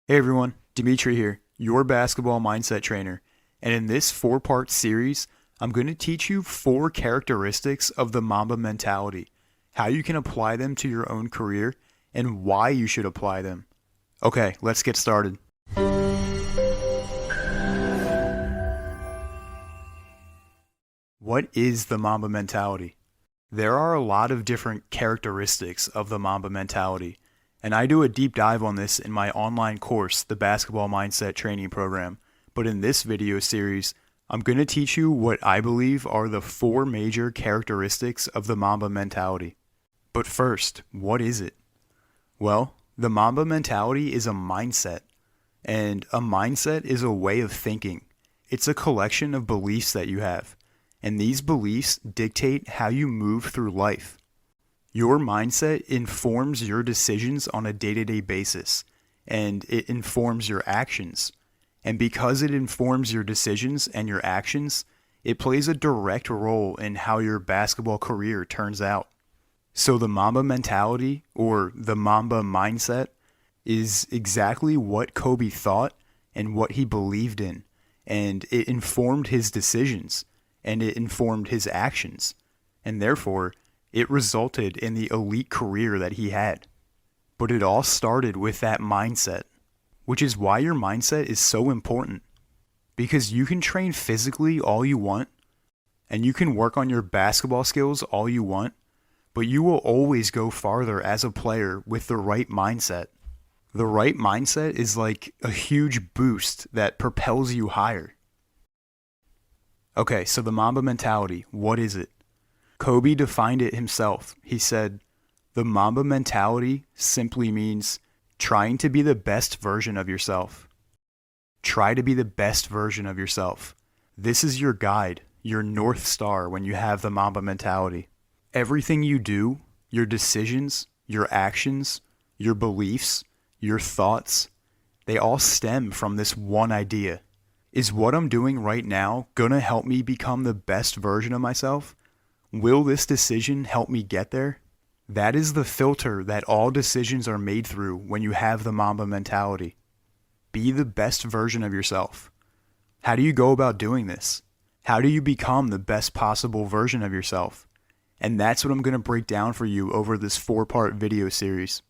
Hey everyone, Demetri here, your basketball mindset trainer. And in this four-part series, I'm going to teach you four characteristics of the Mamba mentality, how you can apply them to your own career, and why you should apply them. Okay, let's get started. What is the Mamba mentality? There are a lot of different characteristics of the Mamba mentality, and I do a deep dive on this in my online course, the Basketball Mindset Training Program. But in this video series, I'm going to teach you what I believe are the four major characteristics of the Mamba mentality. But first, what is it? Well, the Mamba mentality is a mindset, and a mindset is a way of thinking. It's a collection of beliefs that you have, and these beliefs dictate how you move through life. Your mindset informs your decisions on a day-to-day basis, and it informs your actions. And because it informs your decisions and your actions, it plays a direct role in how your basketball career turns out. So the Mamba mentality, or the Mamba mindset, is exactly what Kobe thought and what he believed in, and it informed his decisions, and it informed his actions, and therefore, it resulted in the elite career that he had. But it all started with that mindset, which is why your mindset is so important. Because you can train physically all you want, and you can work on your basketball skills all you want, but you will always go farther as a player with the right mindset. The right mindset is like a huge boost that propels you higher. Okay, so the Mamba mentality, what is it? Kobe defined it himself. He said, the Mamba mentality simply means trying to be the best version of yourself. Try to be the best version of yourself. This is your guide, your North Star when you have the Mamba mentality. Everything you do, your decisions, your actions, your beliefs, your thoughts, they all stem from this one idea. Is what I'm doing right now gonna help me become the best version of myself? Will this decision help me get there? That is the filter that all decisions are made through when you have the Mamba mentality. Be the best version of yourself. How do you go about doing this? How do you become the best possible version of yourself? And that's what I'm going to break down for you over this four-part video series.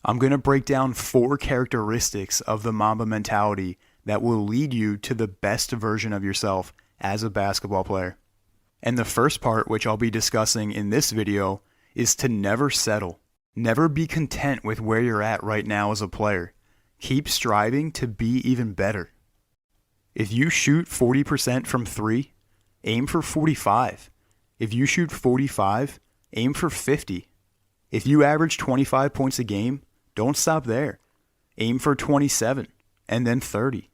I'm going to break down four characteristics of the Mamba mentality that will lead you to the best version of yourself as a basketball player. And the first part, which I'll be discussing in this video, is to never settle. Never be content with where you're at right now as a player. Keep striving to be even better. If you shoot 40% from 3, aim for 45. If you shoot 45, aim for 50. If you average 25 points a game, don't stop there. Aim for 27, and then 30.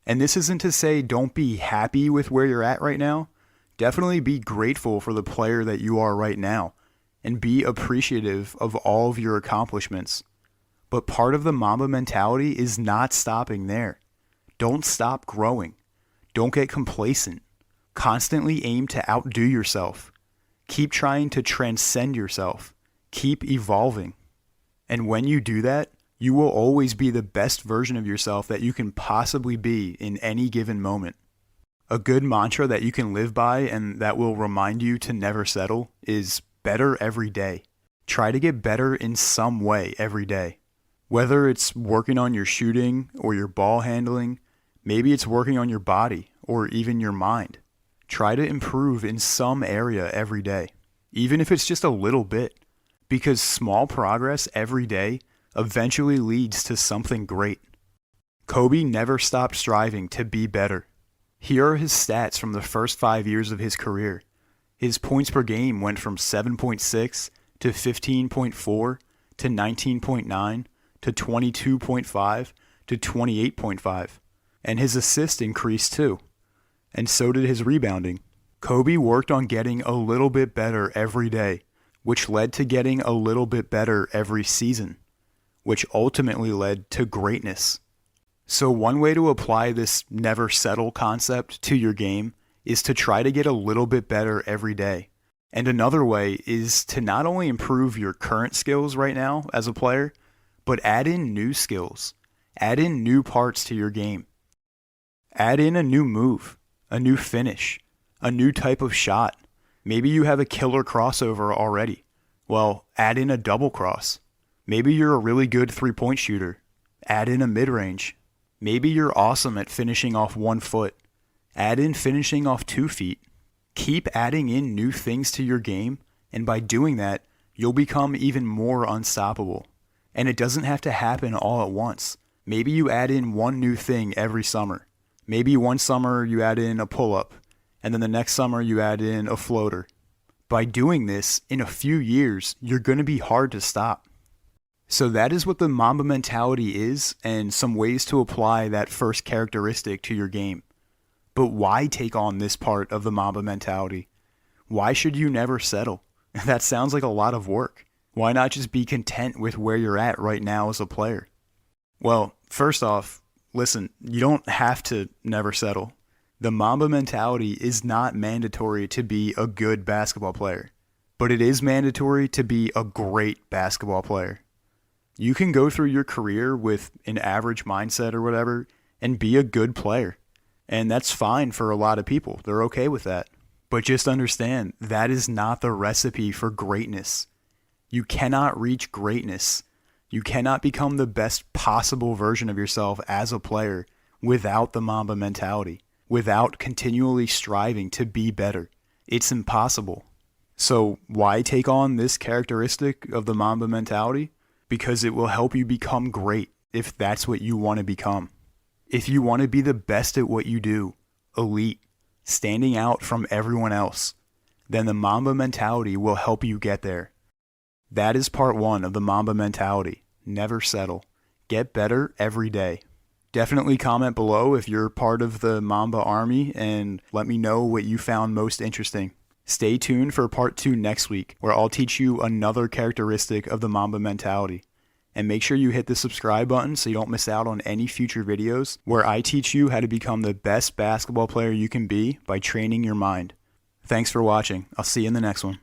And this isn't to say don't be happy with where you're at right now. Definitely be grateful for the player that you are right now, and be appreciative of all of your accomplishments. But part of the Mamba mentality is not stopping there. Don't stop growing. Don't get complacent. Constantly aim to outdo yourself. Keep trying to transcend yourself. Keep evolving. And when you do that, you will always be the best version of yourself that you can possibly be in any given moment. A good mantra that you can live by and that will remind you to never settle is better every day. Try to get better in some way every day. Whether it's working on your shooting or your ball handling, maybe it's working on your body or even your mind. Try to improve in some area every day, even if it's just a little bit, because small progress every day eventually leads to something great. Kobe never stopped striving to be better. Here are his stats from the first 5 years of his career. His points per game went from 7.6 to 15.4 to 19.9 to 22.5 to 28.5. And his assists increased too. And so did his rebounding. Kobe worked on getting a little bit better every day, which led to getting a little bit better every season, which ultimately led to greatness. So one way to apply this never settle concept to your game is to try to get a little bit better every day. And another way is to not only improve your current skills right now as a player, but add in new skills. Add in new parts to your game. Add in a new move, a new finish, a new type of shot. Maybe you have a killer crossover already. Well, add in a double cross. Maybe you're a really good three-point shooter. Add in a mid-range. Maybe you're awesome at finishing off 1 foot. Add in finishing off 2 feet. Keep adding in new things to your game, and by doing that, you'll become even more unstoppable. And it doesn't have to happen all at once. Maybe you add in one new thing every summer. Maybe one summer you add in a pull-up, and then the next summer you add in a floater. By doing this, in a few years, you're going to be hard to stop. So that is what the Mamba mentality is, and some ways to apply that first characteristic to your game. But why take on this part of the Mamba mentality? Why should you never settle? That sounds like a lot of work. Why not just be content with where you're at right now as a player? Well, first off, listen, you don't have to never settle. The Mamba mentality is not mandatory to be a good basketball player, but it is mandatory to be a great basketball player. You can go through your career with an average mindset or whatever and be a good player. And that's fine for a lot of people. They're okay with that. But just understand, that is not the recipe for greatness. You cannot reach greatness. You cannot become the best possible version of yourself as a player without the Mamba mentality, without continually striving to be better. It's impossible. So why take on this characteristic of the Mamba mentality? Because it will help you become great if that's what you want to become. If you want to be the best at what you do, elite, standing out from everyone else, then the Mamba mentality will help you get there. That is part 1 of the Mamba mentality. Never settle. Get better every day. Definitely comment below if you're part of the Mamba army and let me know what you found most interesting. Stay tuned for part 2 next week, where I'll teach you another characteristic of the Mamba mentality. And make sure you hit the subscribe button so you don't miss out on any future videos where I teach you how to become the best basketball player you can be by training your mind. Thanks for watching. I'll see you in the next one.